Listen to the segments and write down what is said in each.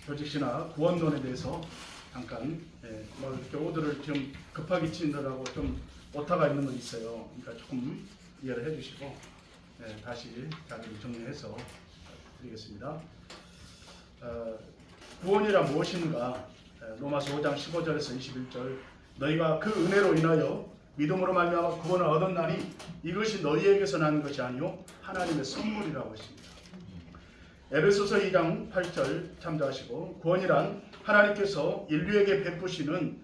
조직시나 구원론에 대해서 잠깐 뭐 이렇게 오더를 좀 급하게 치느라고 좀 오타가 있는 건 있어요. 그러니까 조금 이해를 해주시고 다시 자리를 정리해서 드리겠습니다. 구원이란 무엇인가? 로마서 5장 15절에서 21절 너희가 그 은혜로 인하여 믿음으로 말미암아 구원을 얻었나니 이것이 너희에게서 난 것이 아니요 하나님의 선물이라고 했습니다. 에베소서 2장 8절 참조하시고 구원이란 하나님께서 인류에게 베푸시는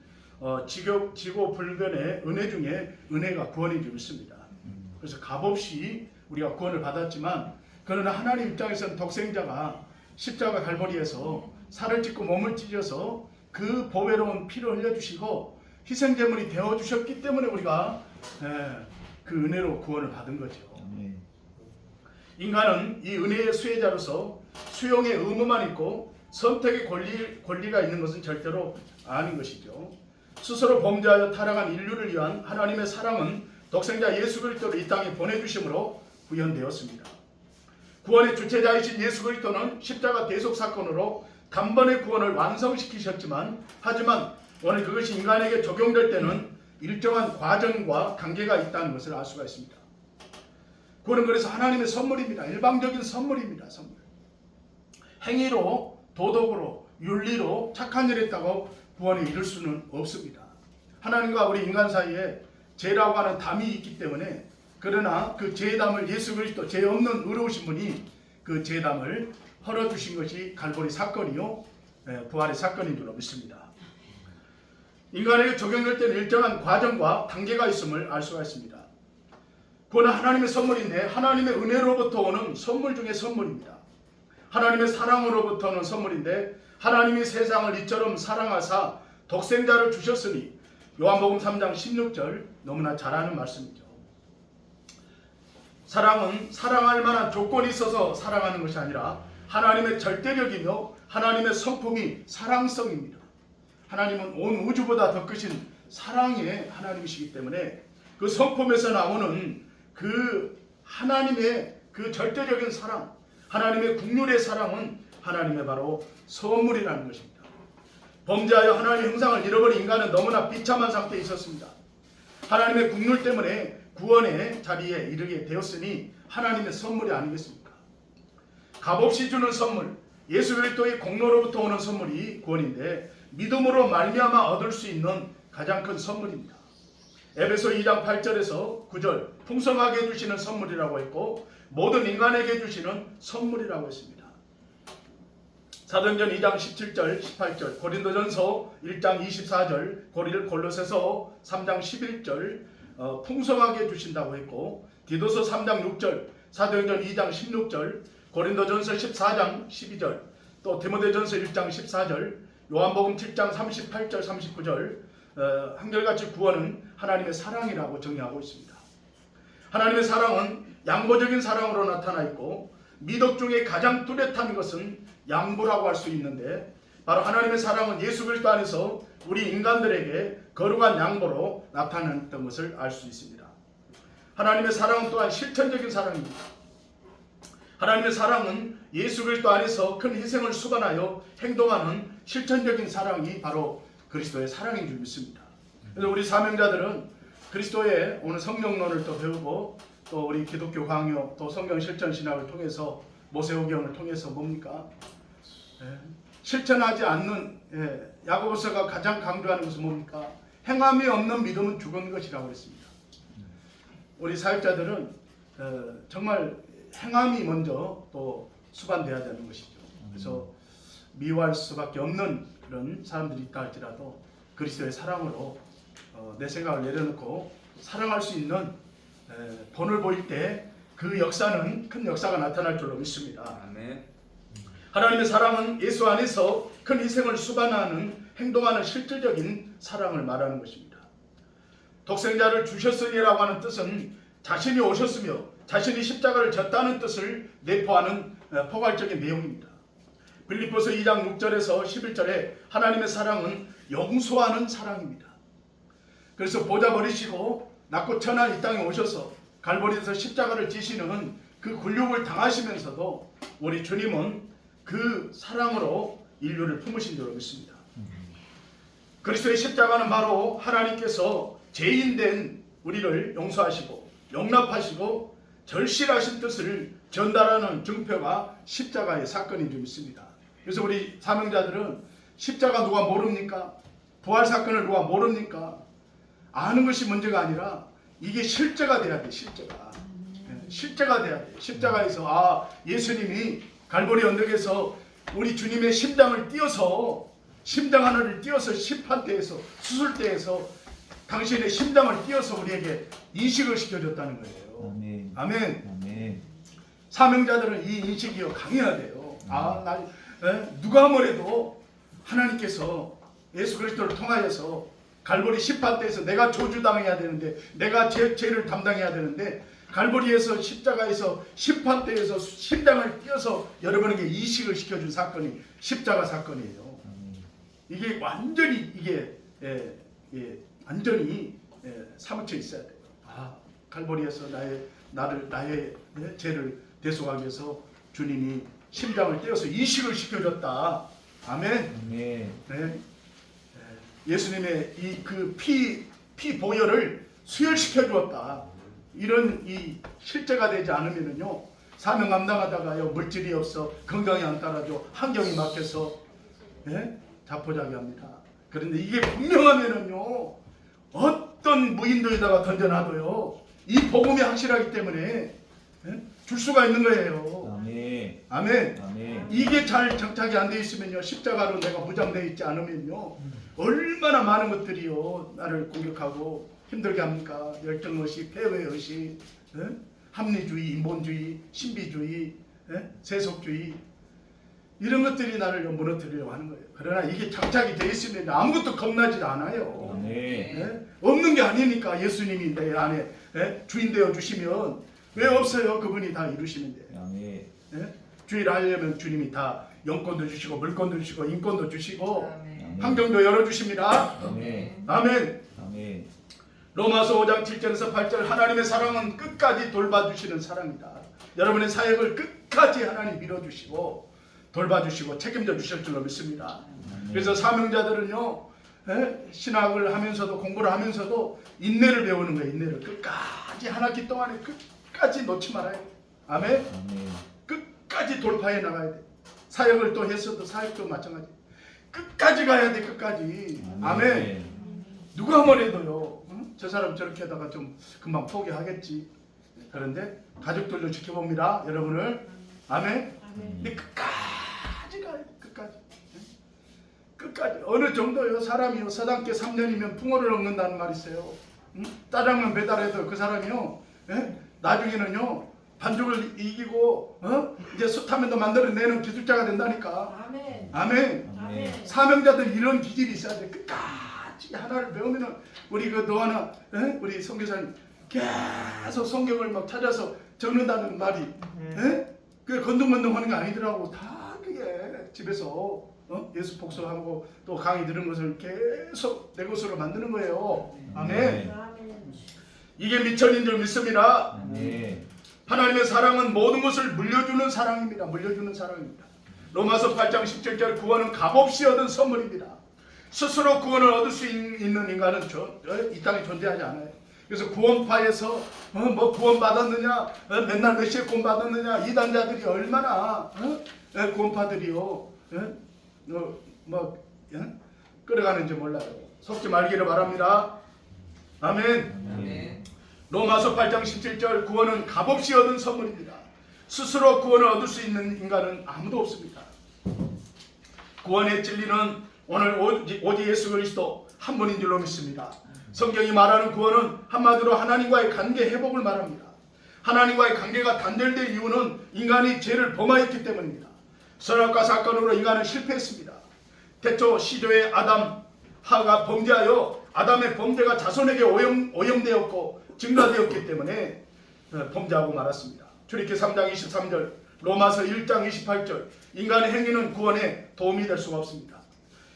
지고 불변의 은혜 중에 은혜가 구원인 줄 믿습니다. 그래서 값없이 우리가 구원을 받았지만 그러나 하나님 입장에서는 독생자가 십자가 갈보리에서 살을 찢고 몸을 찢어서 그 보배로운 피를 흘려주시고 희생제물이 되어주셨기 때문에 우리가 그 은혜로 구원을 받은 거죠. 인간은 이 은혜의 수혜자로서 수용의 의무만 있고 선택의 권리가 있는 것은 절대로 아닌 것이죠. 스스로 범죄하여 타락한 인류를 위한 하나님의 사랑은 독생자 예수 그리스도를 이 땅에 보내주심으로 구현되었습니다. 구원의 주체자이신 예수 그리스도는 십자가 대속 사건으로 단번에 구원을 완성시키셨지만 하지만 오늘 그것이 인간에게 적용될 때는 일정한 과정과 단계가 있다는 것을 알 수가 있습니다. 구원은 그래서 하나님의 선물입니다. 일방적인 선물입니다. 선물. 행위로, 도덕으로, 윤리로 착한 일을 했다고 구원에 이를 수는 없습니다. 하나님과 우리 인간 사이에 죄라고 하는 담이 있기 때문에 그러나 그 죄담을 예수 그리스도 죄 없는 의로우신 분이 그 죄담을 헐어주신 것이 갈보리 사건이요 부활의 사건인 줄로 믿습니다. 인간에게 적용될 때는 일정한 과정과 단계가 있음을 알 수가 있습니다. 구원은 하나님의 선물인데 하나님의 은혜로부터 오는 선물 중에 선물입니다. 하나님의 사랑으로부터 오는 선물인데 하나님이 세상을 이처럼 사랑하사 독생자를 주셨으니 요한복음 3장 16절 너무나 잘 아는 말씀이죠. 사랑은 사랑할 만한 조건이 있어서 사랑하는 것이 아니라 하나님의 절대력이며 하나님의 성품이 사랑성입니다. 하나님은 온 우주보다 더 크신 사랑의 하나님이시기 때문에 그 성품에서 나오는 그 하나님의 그 절대적인 사랑, 하나님의 국률의 사랑은 하나님의 바로 선물이라는 것입니다. 범죄하여 하나님의 형상을 잃어버린 인간은 너무나 비참한 상태에 있었습니다. 하나님의 국률 때문에 구원의 자리에 이르게 되었으니 하나님의 선물이 아니겠습니까? 값없이 주는 선물, 예수 그리스도의 공로로부터 오는 선물이 구원인데 믿음으로 말미암아 얻을 수 있는 가장 큰 선물입니다. 에베소 2장 8절에서 9절 풍성하게 해주시는 선물이라고 했고 모든 인간에게 주시는 선물이라고 했습니다. 사도행전 2장 17절 18절 고린도전서 1장 24절 골로새서 3장 11절 풍성하게 주신다고 했고 디도서 3장 6절 사도행전 2장 16절 고린도전서 14장 12절 또 디모데전서 1장 14절 요한복음 7장 38절 39절 한결같이 구원은 하나님의 사랑이라고 정의하고 있습니다. 하나님의 사랑은 양보적인 사랑으로 나타나 있고 미덕 중에 가장 뚜렷한 것은 양보라고 할 수 있는데 바로 하나님의 사랑은 예수 그리스도 안에서 우리 인간들에게 거룩한 양보로 나타났던 것을 알 수 있습니다. 하나님의 사랑은 또한 실천적인 사랑입니다. 하나님의 사랑은 예수 그리스도 안에서 큰 희생을 수반하여 행동하는 실천적인 사랑이 바로 그리스도의 사랑인 줄 믿습니다. 그래서 우리 사명자들은 그리스도의 오늘 성령론을 또 배우고 또 우리 기독교 강요 또 성경 실천 신학을 통해서 모세오경을 통해서 뭡니까? 실천하지 않는 야고보서가 가장 강조하는 것은 뭡니까? 행함이 없는 믿음은 죽은 것이라고 했습니다. 우리 사역자들은 정말 행함이 먼저 또 수반돼야 되는 것이죠. 그래서 미워할 수밖에 없는 그런 사람들이 있다 할지라도 그리스도의 사랑으로 내 생각을 내려놓고 사랑할 수 있는 본을 보일 때 그 역사는 큰 역사가 나타날 줄로 믿습니다. 아멘. 하나님의 사랑은 예수 안에서 큰 희생을 수반하는 행동하는 실질적인 사랑을 말하는 것입니다. 독생자를 주셨으니라고 하는 뜻은 자신이 오셨으며 자신이 십자가를 졌다는 뜻을 내포하는 포괄적인 내용입니다. 빌립보서 2장 6절에서 11절에 하나님의 사랑은 용서하는 사랑입니다. 그래서 보좌 버리시고 낮고 천한 이 땅에 오셔서 갈보리에서 십자가를 지시는 그 굴욕을 당하시면서도 우리 주님은 그 사랑으로 인류를 품으신 줄 믿습니다. 그리스도의 십자가는 바로 하나님께서 죄인된 우리를 용서하시고 용납하시고 절실하신 뜻을 전달하는 증표가 십자가의 사건인 줄 믿습니다. 그래서 우리 사명자들은 십자가 누가 모릅니까? 부활 사건을 누가 모릅니까? 아는 것이 문제가 아니라 이게 실제가 돼야 돼. 실제가 돼야 돼. 십자가에서 예수님이 갈보리 언덕에서 우리 주님의 심장을 띄어서 심장 하나를 띄어서 심판대에서 수술대에서 당신의 심장을 띄어서 우리에게 인식을 시켜줬다는 거예요. 아멘. 아멘. 아멘. 사명자들은 이 인식이 강해야 돼요. 누가 뭐래도 하나님께서 예수 그리스도를 통하여서 갈보리 심판대에서 내가 저주당해야 되는데 내가 죄를 담당해야 되는데 갈보리에서 십자가에서 심판대에서 심장을 띄어서 여러분에게 이식을 시켜준 사건이 십자가 사건이에요. 이게 완전히 완전히 사무쳐 있어야 돼요. 갈보리에서 나의 죄를 대속하기 위해서 주님이 심장을 떼어서 이식을 시켜줬다. 아멘. 아멘. 네. 예수님의 이 그 피 보혈을 수혈시켜 주었다. 이런 이 실제가 되지 않으면은요 사명 감당하다가요 물질이 없어 건강이 안 따라줘 환경이 막혀서 자포자기합니다. 그런데 이게 분명하면은요 어떤 무인도에다가 던져놔도요 이 복음이 확실하기 때문에 줄 수가 있는 거예요. 아멘. 아멘. 아멘. 이게 잘 정착이 안 돼 있으면요 십자가로 내가 무장되어 있지 않으면요 얼마나 많은 것들이요 나를 공격하고 힘들게 합니까? 열정의식, 폐회의식, 합리주의, 인본주의, 신비주의, 세속주의 이런 것들이 나를 무너뜨리려고 하는 거예요. 그러나 이게 장착이 되어 있으면 아무것도 겁나지 않아요. 아멘. 없는 게 아니니까 예수님이 내 안에 주인 되어 주시면 왜 없어요? 그분이 다 이루시는데. 아멘. 주의를 하려면 주님이 다 영권도 주시고 물권도 주시고 인권도 주시고 아멘. 환경도 열어주십니다. 아멘. 아멘. 아멘. 로마서 5장 7절에서 8절 하나님의 사랑은 끝까지 돌봐주시는 사랑이다. 여러분의 사역을 끝까지 하나님 밀어주시고 돌봐주시고 책임져 주실 줄로 믿습니다. 그래서 사명자들은요 신학을 하면서도 공부를 하면서도 인내를 배우는 거예요. 인내를 끝까지 한 학기 동안에 끝까지 놓지 말아야 돼. 아멘. 아멘. 끝까지 돌파해 나가야 돼. 사역을 또 했어도 사역도 마찬가지. 끝까지 가야 돼. 끝까지. 아멘. 누가 뭐래도요. 저 사람 저렇게 하다가 좀 금방 포기하겠지. 그런데 가족들도 지켜봅니다. 여러분을. 아멘. 근데 끝까지 가야 돼. 끝까지. 끝까지. 어느 정도요. 사람이요. 서당계 3년이면 풍어를 얻는다는 말이 있어요. 짜장면 배달해도 그 사람이요. 나중에는요. 반죽을 이기고 이제 숯하면도 만들어내는 기술자가 된다니까. 아멘. 아멘. 아멘. 사명자들 이런 기질이 있어야 돼. 끝까지 하나를 배우면은 우리 그 또 하나 우리 선교사님 계속 성경을 막 찾아서 적는다는 말이 그 건둥건둥 하는 게 아니더라고. 다 그게 집에서 예수 복습하고 또 강의 들은 것을 계속 내 것으로 만드는 거예요. 아멘. 아멘. 이게 미천인 줄 믿습니다. 아멘. 하나님의 사랑은 모든 것을 물려주는 사랑입니다. 물려주는 사랑입니다. 로마서 8장 17절 구원은 값없이 얻은 선물입니다. 스스로 구원을 얻을 수 있는 인간은 이 땅에 존재하지 않아요. 그래서 구원파에서 뭐 구원 받았느냐, 맨날 몇 시에 구원 받았느냐, 이단자들이 얼마나 구원파들이요, 끌어가는지 몰라요. 속지 말기를 바랍니다. 아멘. 아멘. 로마서 8장 17절 구원은 값없이 얻은 선물입니다. 스스로 구원을 얻을 수 있는 인간은 아무도 없습니다. 구원의 진리는 오늘 오직 예수 그리스도 한 분인 줄로 믿습니다. 성경이 말하는 구원은 한마디로 하나님과의 관계 회복을 말합니다. 하나님과의 관계가 단절된 이유는 인간이 죄를 범하였기 때문입니다. 선악과 사건으로 인간은 실패했습니다. 태초 시조의 아담, 하가 범죄하여 아담의 범죄가 자손에게 오염되었고 증가되었기 때문에 범죄하고 말았습니다. 출애굽기 3장 23절, 로마서 1장 28절 인간의 행위는 구원에 도움이 될 수가 없습니다.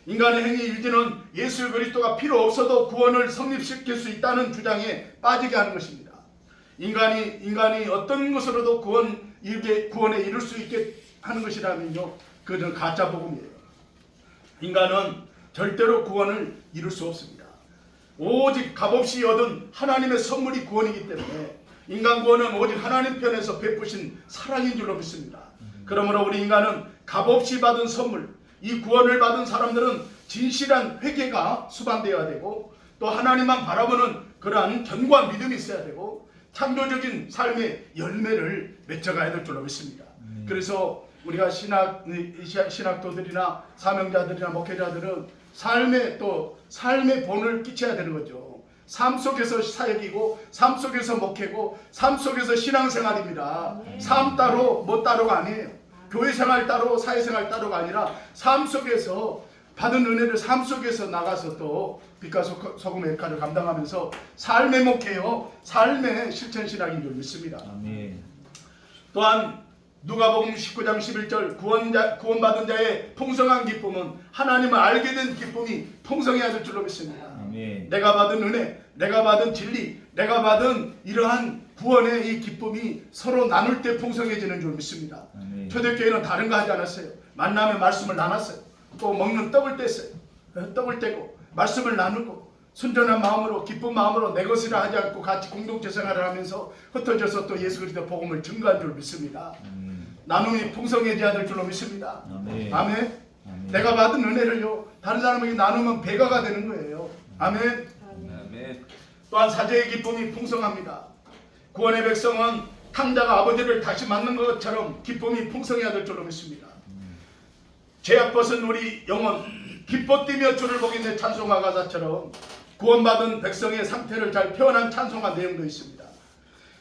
인간의 행위 유지는 예수 그리스도가 필요 없어도 구원을 성립시킬 수 있다는 주장에 빠지게 하는 것입니다. 인간이 어떤 것으로도 구원에 이룰 수 있게 하는 것이라면요, 그것은 가짜 복음이에요. 인간은 절대로 구원을 이룰 수 없습니다. 오직 값없이 얻은 하나님의 선물이 구원이기 때문에 인간 구원은 오직 하나님 편에서 베푸신 사랑인 줄로 믿습니다. 그러므로 우리 인간은 값없이 받은 선물, 이 구원을 받은 사람들은 진실한 회개가 수반되어야 되고 또 하나님만 바라보는 그러한 견고한 믿음이 있어야 되고 창조적인 삶의 열매를 맺어가야 될 줄로 믿습니다. 그래서 우리가 신학도들이나 사명자들이나 목회자들은 삶의 본을 끼쳐야 되는 거죠. 삶 속에서 사역이고 삶 속에서 목회고 삶 속에서 신앙생활입니다. 삶 따로 뭐 따로가 아니에요. 교회생활 따로 사회생활 따로가 아니라 삶 속에서 받은 은혜를 삶 속에서 나가서 또 빛과 소금의 역할을 감당하면서 삶의 목회요 삶의 실천신학인 줄 믿습니다. 아멘. 또한 누가복음 19장 11절 구원받은 자의 풍성한 기쁨은 하나님을 알게 된 기쁨이 풍성해야 될 줄로 믿습니다. 아멘. 내가 받은 은혜, 내가 받은 진리, 내가 받은 이러한 구원의 이 기쁨이 서로 나눌 때 풍성해지는 줄 믿습니다. 아멘. 초대교회는 다른 거 하지 않았어요. 만남의 말씀을 나눴어요. 또 먹는 떡을 뗐어요. 떡을 떼고 말씀을 나누고 순전한 마음으로 기쁜 마음으로 내 것이라 하지 않고 같이 공동체 생활을 하면서 흩어져서 또 예수 그리스도 복음을 증거한 줄 믿습니다. 나눔이 풍성해져야 될 줄로 믿습니다. 아멘. 아멘. 내가 받은 은혜를요 다른 사람에게 나누면 배가가 되는 거예요. 아멘. 아멘. 또한 사제의 기쁨이 풍성합니다. 구원의 백성은 탕자가 아버지를 다시 만난 것처럼 기쁨이 풍성해야 될 줄로 믿습니다. 죄악 벗은 우리 영혼 기뻐 뛰며 주를 보겠네 찬송가 가사처럼 구원받은 백성의 상태를 잘 표현한 찬송가 내용도 있습니다.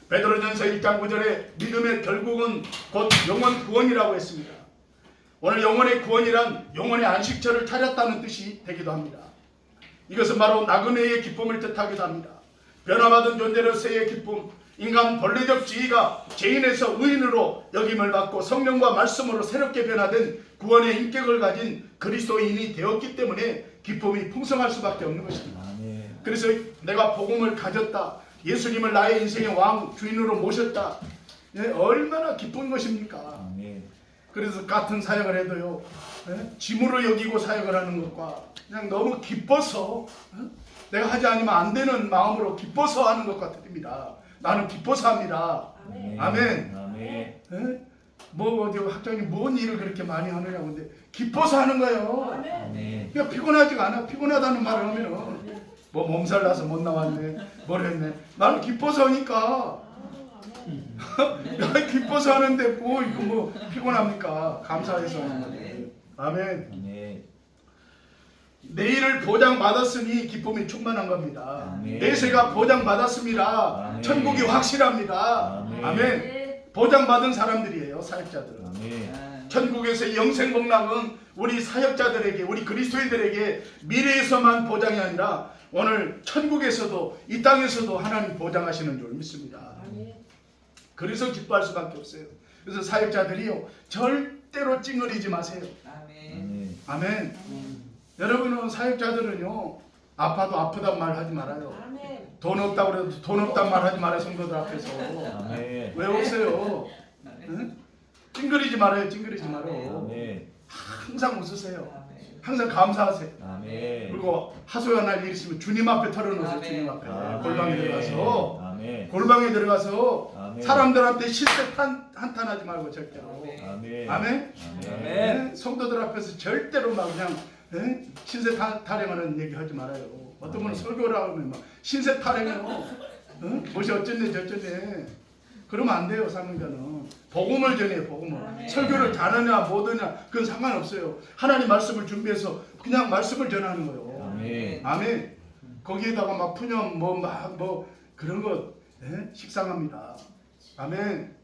베드로전서 1장 9절에 믿음의 결국은 곧 영혼 구원이라고 했습니다. 오늘 영혼의 구원이란 영혼의 안식처를 차렸다는 뜻이 되기도 합니다. 이것은 바로 나그네의 기쁨을 뜻하기도 합니다. 변화받은 존재로서의 기쁨, 인간 본래적 지위가 죄인에서 의인으로 여김을 받고 성령과 말씀으로 새롭게 변화된 구원의 인격을 가진 그리스도인이 되었기 때문에 기쁨이 풍성할 수밖에 없는 것입니다. 아멘. 그래서 내가 복음을 가졌다, 예수님을 나의 인생의 왕 주인으로 모셨다, 얼마나 기쁜 것입니까? 아멘. 그래서 같은 사역을 해도요 짐으로 여기고 사역을 하는 것과 그냥 너무 기뻐서 내가 하지 않으면 안 되는 마음으로 기뻐서 하는 것 같습니다. 나는 기뻐서 합니다. 아멘. 아멘. 아멘. 뭐 어디 학장님 뭔 일을 그렇게 많이 하느냐고 근데 기뻐서 하는 거예요. 아멘. 그냥 피곤하지가 않아. 피곤하다는 말을 하면은 뭐 몸살 나서 못 나왔네, 뭘 했네. 나는 기뻐서 하니까. 야, 기뻐서 하는데 뭐 이거 뭐 피곤합니까? 감사해서 하는 거지. 아멘. 아멘. 내일을 보장받았으니 기쁨이 충만한 겁니다. 아멘. 내세가 보장받았습니다. 아멘. 천국이 확실합니다. 아멘. 아멘. 보장받은 사람들이에요, 사역자들은. 아멘. 천국에서의 영생 복락은 우리 사역자들에게, 우리 그리스도인들에게 미래에서만 보장이 아니라 오늘 천국에서도 이 땅에서도 하나님 보장하시는 줄 믿습니다. 그래서 기뻐할 수밖에 없어요. 그래서 사역자들이요 절대로 찡얼이지 마세요. 아멘. 아멘. 여러분은 사역자들은요 아파도 아프단 말 하지 말아요. 돈 없다고 그래도 돈 없단 말 하지 말아요. 성도들 앞에서. 아멘. 왜 없어요? 응? 찡그리지 말아요. 찡그리지 말아요. 아멘. 항상 웃으세요. 항상 감사하세요. 아멘. 그리고 하소연할 일 있으면 주님 앞에 털어놓으세요. 아멘. 주님 앞에. 아멘. 골방에 들어가서. 아멘. 골방에 들어가서 아멘. 사람들한테 실세 한탄하지 말고 절대로. 아멘. 아멘. 아멘. 네? 성도들 앞에서 절대로 막 그냥 신세 타령하는 얘기 하지 말아요. 어떤 분은 설교를 하면 막 신세 타령해요. 무엇이 어쨌네 저쨌네. 그러면 안 돼요. 사명자는 복음을 전해요. 복음을. 아멘. 설교를 잘하냐 못하냐 그건 상관없어요. 하나님 말씀을 준비해서 그냥 말씀을 전하는 거예요. 아멘. 아멘. 거기에다가 막 푸념 뭐 그런 거 식상합니다. 아멘.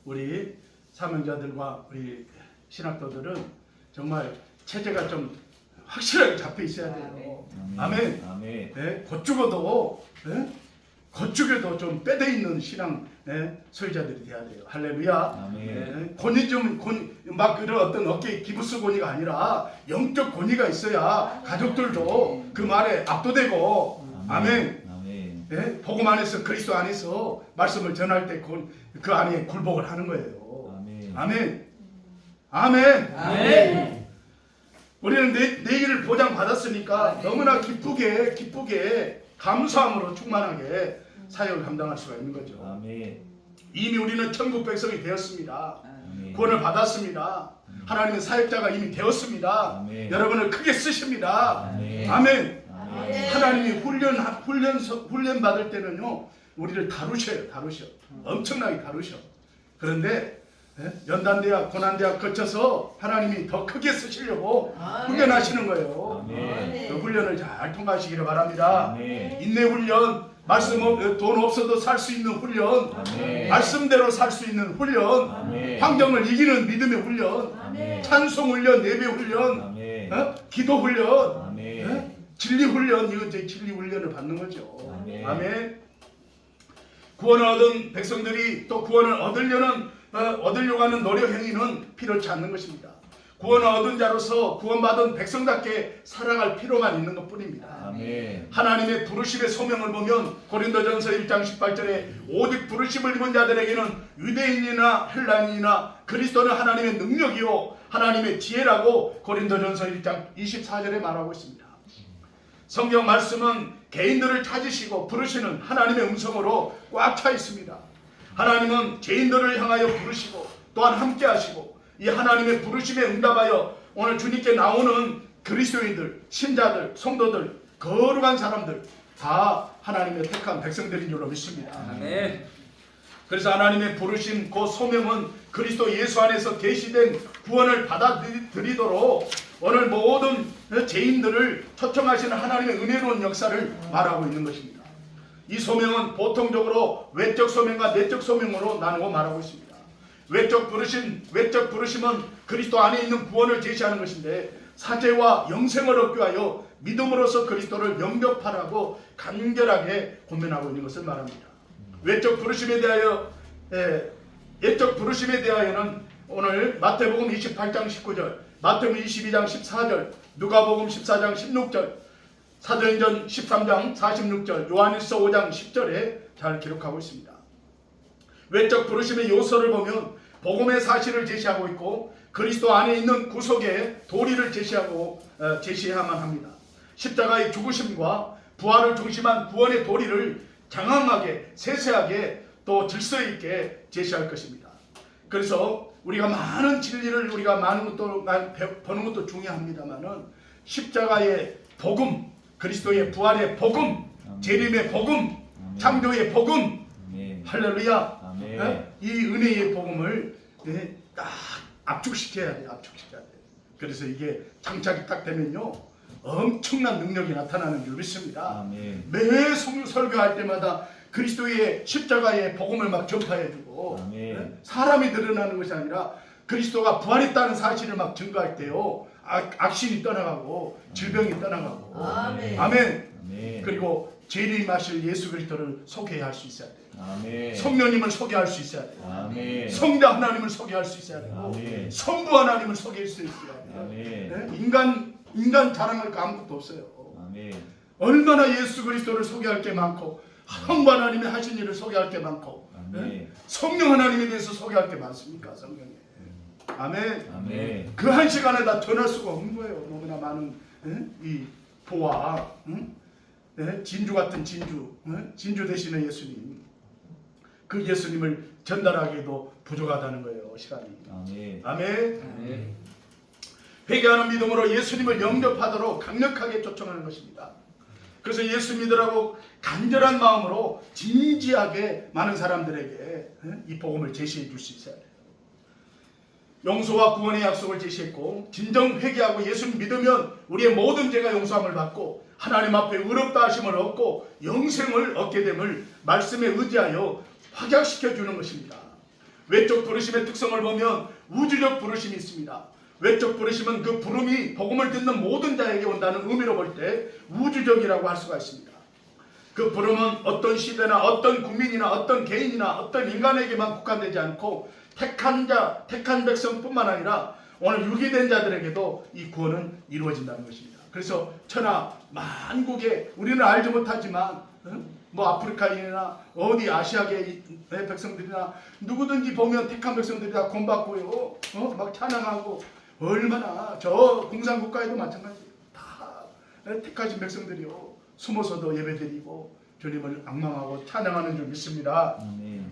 우리 사명자들과 우리 신학도들은 정말 체제가 좀 확실하게 잡혀 있어야 돼요. 아멘. 아멘. 곧 죽어도 좀 빼대 있는 신앙 소유자들이 돼야 돼요. 할렐루야. 아멘. 권위 막 그런 어떤 어깨에 기부스 권위가 아니라 영적 권위가 있어야 가족들도 그 말에 압도되고. 아멘. 아멘. 복음 안에서 그리스도 안에서 말씀을 전할 때 그 안에 굴복을 하는 거예요. 아멘. 아멘. 아멘. 아멘. 우리는 내일을 보장받았으니까 아멘. 너무나 기쁘게 감사함으로 충만하게 사역을 감당할 수가 있는 거죠. 아멘. 이미 우리는 천국 백성이 되었습니다. 아멘. 구원을 받았습니다. 하나님의 사역자가 이미 되었습니다. 아멘. 여러분을 크게 쓰십니다. 아멘. 아멘. 아멘. 하나님이 훈련 받을 때는요, 우리를 다루셔. 엄청나게 다루셔. 그런데 연단대학, 고난대학 거쳐서 하나님이 더 크게 쓰시려고 아멘. 훈련하시는 거예요. 아멘. 그 훈련을 잘 통과하시기를 바랍니다. 아멘. 인내 훈련, 돈 없어도 살 수 있는 훈련, 아멘. 말씀대로 살 수 있는 훈련, 아멘. 환경을 이기는 믿음의 훈련, 아멘. 찬송 훈련, 예배 훈련, 아멘. 기도 훈련, 아멘. 진리 훈련, 이거 이제 진리 훈련을 받는 거죠. 아멘. 아멘. 구원을 얻은 백성들이 또 구원을 얻으려고 하는 노력 행위는 필요치 않는 것입니다. 구원을 얻은 자로서 구원받은 백성답게 살아갈 필요만 있는 것뿐입니다. 아멘. 하나님의 부르심의 소명을 보면 고린도전서 1장 18절에 오직 부르심을 입은 자들에게는 유대인이나 헬라인이나 그리스도는 하나님의 능력이요 하나님의 지혜라고 고린도전서 1장 24절에 말하고 있습니다. 성경 말씀은 개인들을 찾으시고 부르시는 하나님의 음성으로 꽉 차 있습니다. 하나님은 죄인들을 향하여 부르시고 또한 함께 하시고 이 하나님의 부르심에 응답하여 오늘 주님께 나오는 그리스도인들, 신자들, 성도들, 거룩한 사람들 다 하나님의 택한 백성들인 줄로 믿습니다. 아멘. 그래서 하나님의 부르심 그 소명은 그리스도 예수 안에서 계시된 구원을 받아들이도록 오늘 모든 죄인들을 초청하시는 하나님의 은혜로운 역사를 말하고 있는 것입니다. 이 소명은 보통적으로 외적 소명과 내적 소명으로 나누고 말하고 있습니다. 외적 부르심은 그리스도 안에 있는 구원을 제시하는 것인데 사죄와 영생을 얻기 위하여 믿음으로써 그리스도를 명백하라고 간결하게 권면하고 있는 것을 말합니다. 외적 부르심에 대하여는 오늘 마태복음 28장 19절, 마태복음 22장 14절, 누가복음 14장 16절, 사도행전 13장 46절, 요한일서 5장 10절에 잘 기록하고 있습니다. 외적 부르심의 요소를 보면 복음의 사실을 제시하고 있고 그리스도 안에 있는 구속의 도리를 제시해야만 합니다. 십자가의 죽으심과 부활을 중심한 구원의 도리를 장황하게 세세하게 또 질서 있게 제시할 것입니다. 그래서 우리가 많은 진리를 우리가 많은 것도 보는 것도 중요합니다만은 십자가의 복음, 그리스도의 부활의 복음, 재림의 복음, 창조의 복음, 할렐루야. 이 은혜의 복음을 딱 압축시켜야 돼. 그래서 이게 장착이 딱 되면요 엄청난 능력이 나타나는 줄 믿습니다. 아멘. 매 설교할 때마다 그리스도의 십자가의 복음을 막 전파해주고 아멘. 사람이 드러나는 것이 아니라 그리스도가 부활했다는 사실을 막 증거할 때요 악신이 떠나가고 질병이 떠나가고 아멘. 아멘. 아멘. 그리고 재림하실 예수 그리스도를 소개할 수 있어야 돼요. 아멘. 성령님을 소개할 수 있어야 돼요. 아멘. 성자 하나님을 소개할 수 있어야 되고 아멘. 성부 하나님을 소개할 수 있어야 돼요. 아멘. 네? 인간 자랑할 거 아무것도 없어요. 아멘. 얼마나 예수 그리스도를 소개할 게 많고 성부 하나님이 하신 일을 소개할 게 많고 아멘. 성령 하나님에 대해서 소개할 게 많습니까? 성경에. 아멘. 아멘. 그 한 시간에 다 전할 수가 없는 거예요. 너무나 많은 이 보아, 진주 같은 진주 되시는 예수님. 그 예수님을 전달하기도 부족하다는 거예요. 시간이. 아멘. 아멘. 아멘. 회개하는 믿음으로 예수님을 영접하도록 강력하게 초청하는 것입니다. 그래서 예수 믿으라고 간절한 마음으로 진지하게 많은 사람들에게 이 복음을 제시해 줄 수 있어야 돼요. 용서와 구원의 약속을 제시했고 진정 회개하고 예수를 믿으면 우리의 모든 죄가 용서함을 받고 하나님 앞에 의롭다 하심을 얻고 영생을 얻게 됨을 말씀에 의지하여 확약시켜 주는 것입니다. 외적 부르심의 특성을 보면 우주적 부르심이 있습니다. 외적 부르심은 그 부름이 복음을 듣는 모든 자에게 온다는 의미로 볼 때 우주적이라고 할 수가 있습니다. 그 부름은 어떤 시대나 어떤 국민이나 어떤 개인이나 어떤 인간에게만 국한되지 않고 택한 자, 택한 백성뿐만 아니라 오늘 유기된 자들에게도 이 구원은 이루어진다는 것입니다. 그래서 천하 만국에 우리는 알지 못하지만 뭐 아프리카인이나 어디 아시아계의 백성들이나 누구든지 보면 택한 백성들이 다 구원받고요. 막 찬양하고 얼마나 저 공산국가에도 마찬가지예요. 다 택하신 백성들이요 숨어서도 예배드리고 주님을 앙망하고 찬양하는 줄 믿습니다. 아멘.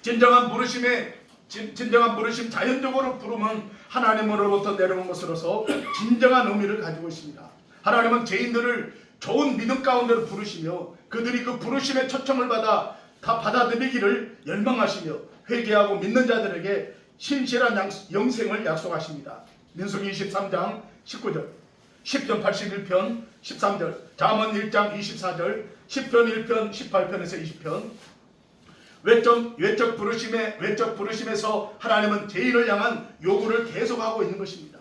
진정한 부르심 자연적으로 부르면 하나님으로부터 내려온 것으로서 진정한 의미를 가지고 있습니다. 하나님은 죄인들을 좋은 믿음 가운데로 부르시며 그들이 그 부르심의 초청을 받아 다 받아들이기를 열망하시며 회개하고 믿는 자들에게 신실한 영생을 약속하십니다. 민수기 23장 19절, 10편 81편 13절, 잠언 1장 24절, 10편 1편 18편에서 20편. 외적 부르심에서 하나님은 죄인을 향한 요구를 계속하고 있는 것입니다.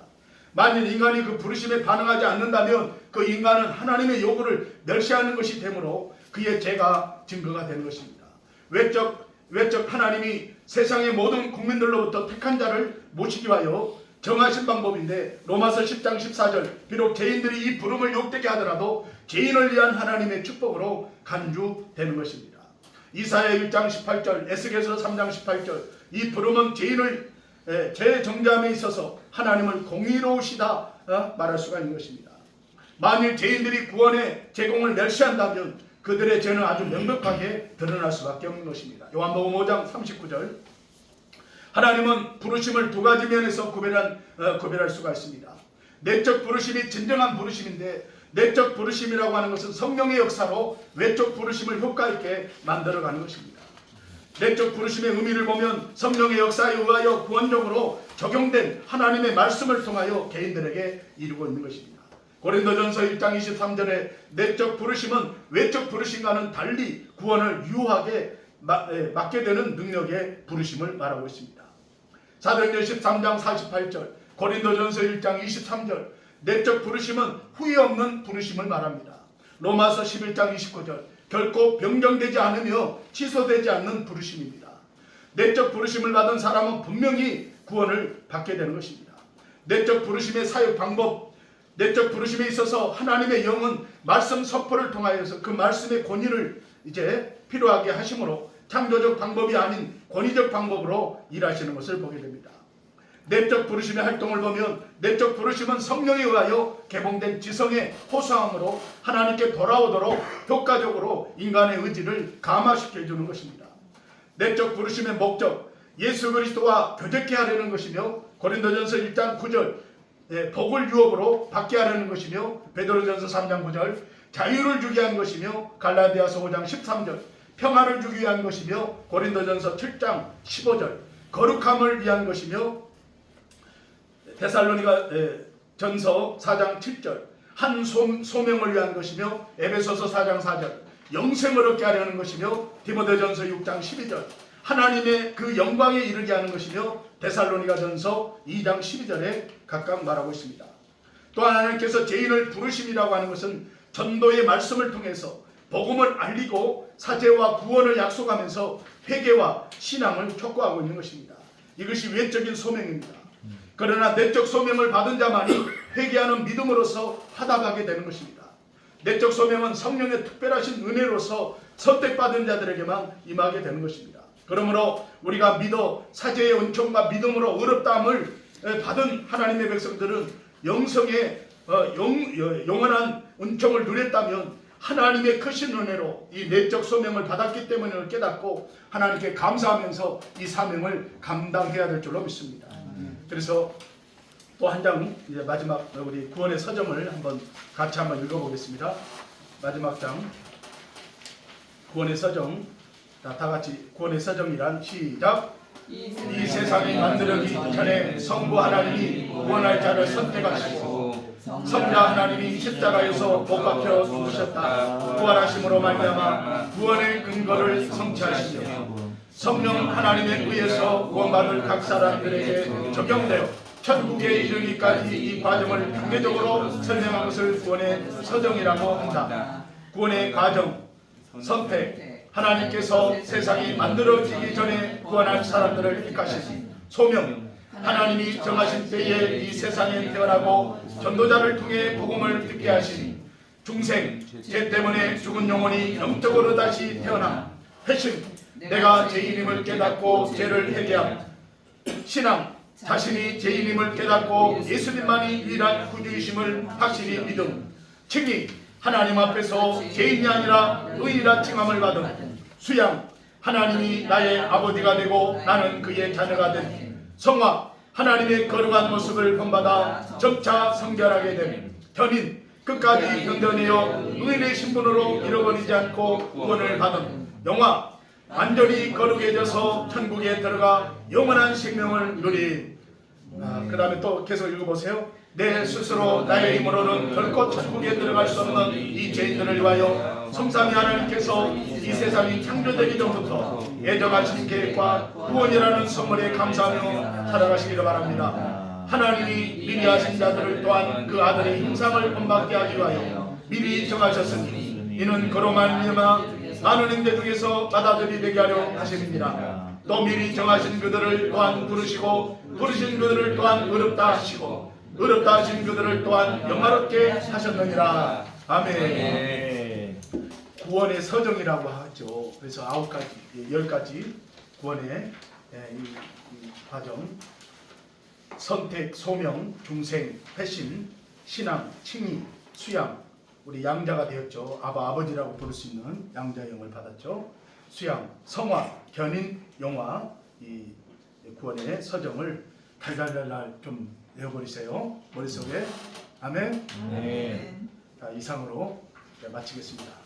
만일 인간이 그 부르심에 반응하지 않는다면 그 인간은 하나님의 요구를 멸시하는 것이 되므로 그의 죄가 증거가 되는 것입니다. 외적 하나님이 세상의 모든 국민들로부터 택한 자를 모시기 위하여 정하신 방법인데 로마서 10장 14절 비록 죄인들이 이 부름을 욕되게 하더라도 죄인을 위한 하나님의 축복으로 간주되는 것입니다. 이사야 1장 18절 에스겔서 3장 18절 이 부름은 죄 정죄함에 있어서 하나님을 공의로우시다 말할 수가 있는 것입니다. 만일 죄인들이 구원의 제공을 멸시한다면 그들의 죄는 아주 명백하게 드러날 수밖에 없는 것입니다. 요한복음 5장 39절 하나님은 부르심을 두 가지 면에서 구별할 수가 있습니다. 내적 부르심이 진정한 부르심인데 내적 부르심이라고 하는 것은 성령의 역사로 외적 부르심을 효과 있게 만들어가는 것입니다. 내적 부르심의 의미를 보면 성령의 역사에 의하여 구원적으로 적용된 하나님의 말씀을 통하여 개인들에게 이루고 있는 것입니다. 고린도전서 1장 23절에 내적 부르심은 외적 부르심과는 달리 구원을 유하게 맡게 되는 능력의 부르심을 말하고 있습니다. 사도행전 13장 48절 고린도전서 1장 23절 내적 부르심은 후회 없는 부르심을 말합니다. 로마서 11장 29절 결코 변경되지 않으며 취소되지 않는 부르심입니다. 내적 부르심을 받은 사람은 분명히 구원을 받게 되는 것입니다. 내적 부르심의 사역 방법 내적 부르심에 있어서 하나님의 영은 말씀 선포를 통하여서 그 말씀의 권위를 이제 필요하게 하심으로 창조적 방법이 아닌 권위적 방법으로 일하시는 것을 보게 됩니다. 내적 부르심의 활동을 보면 내적 부르심은 성령에 의하여 개봉된 지성의 호소함으로 하나님께 돌아오도록 효과적으로 인간의 의지를 감화시켜 주는 것입니다. 내적 부르심의 목적 예수 그리스도와 교제케 하려는 것이며 고린도전서 1장 9절 복을 유업으로 받게 하려는 것이며 베드로전서 3장 9절 자유를 주게 한 것이며 갈라디아서 5장 13절 평안을 주기 위한 것이며 고린도전서 7장 15절 거룩함을 위한 것이며 데살로니가 전서 4장 7절 한 소명을 위한 것이며 에베소서 4장 4절 영생을 얻게 하려는 것이며 디모데전서 6장 12절 하나님의 그 영광에 이르게 하는 것이며 데살로니가 전서 2장 12절에 각각 말하고 있습니다. 또한 하나님께서 죄인을 부르심이라고 하는 것은 전도의 말씀을 통해서 복음을 알리고 사죄와 구원을 약속하면서 회개와 신앙을 촉구하고 있는 것입니다. 이것이 외적인 소명입니다. 그러나 내적 소명을 받은 자만이 회개하는 믿음으로서 화답하게 되는 것입니다. 내적 소명은 성령의 특별하신 은혜로서 선택받은 자들에게만 임하게 되는 것입니다. 그러므로 우리가 믿어 사죄의 은총과 믿음으로 의롭다함을 받은 하나님의 백성들은 영성의 영원한 은총을 누렸다면 하나님의 크신 은혜로 이 내적 소명을 받았기 때문을 깨닫고 하나님께 감사하면서 이 사명을 감당해야 될 줄로 믿습니다. 그래서 또 한 장 마지막 우리 구원의 서점을 같이 한번 읽어보겠습니다. 마지막 장 구원의 서정 다 같이 구원의 서정이란 시작. 이 세상이 만들어지기 전에 성부 하나님이 구원할 자를 선택하시고 성자 하나님이 십자가에서 못 박혀 죽으셨다. 부활하심으로 말미암아 구원의 근거를 성취하시며 성령 하나님에 의해서 구원받을 각 사람들에게 적용되어 천국에 이르기까지 이 과정을 단계적으로 설명한 것을 구원의 서정이라고 한다. 구원의 과정, 선택, 하나님께서 세상이 만들어지기 전에 구원할 사람들을 택하신 소명, 하나님이 정하신 때에 이 세상에 태어나고 전도자를 통해 복음을 듣게 하신 중생, 죄 때문에 죽은 영혼이 영적으로 다시 태어나 회심, 내가 죄인임을 깨닫고 죄를 회개함, 신앙, 자신이 죄인임을 깨닫고 예수님만이 유일한 구주이심을 확실히 믿음, 증인, 하나님 앞에서 죄인이 아니라 의인이라 칭함을 받음, 수양, 하나님이 나의 아버지가 되고 나는 그의 자녀가 됨, 성화, 하나님의 거룩한 모습을 본받아 점차 성결하게 됨, 견인, 끝까지 견뎌내어 의인의 신분으로 잃어버리지 않고 구원을 받음, 영화, 완전히 거룩해져서 천국에 들어가 영원한 생명을 누림. 그 다음에 또 계속 읽어보세요. 내 스스로 나의 힘으로는 결코 천국에 들어갈 수 없는 이 죄인들을 위하여 성삼위 하나님께서 이 세상이 창조되기 전부터 예정하신 계획과 구원이라는 선물에 감사하며 살아가시기를 바랍니다. 하나님이 미리 하신 자들을 또한 그 아들의 형상을 본받게 하기 위하여 미리 정하셨으니 이는 그로 말미암아 많은 행대 중에서 맏아들이 되게 하려 하심입니다. 또 미리 정하신 그들을 또한 부르시고 부르신 그들을 또한 의롭다 하시고 의롭다 하신 그들을 또한 영화롭게 하셨느니라. 아멘. 구원의 서정이라고 하죠. 그래서 9가지, 10가지 구원의 이 과정: 선택, 소명, 중생, 회심, 신앙, 칭의, 수양. 우리 양자가 되었죠. 아버지라고 부를 수 있는 양자의 영을 받았죠. 수양, 성화, 견인, 영화. 이 구원의 서정을 달달달달 좀 외워버리세요. 머릿속에. 아멘. 네. 자, 이상으로 마치겠습니다.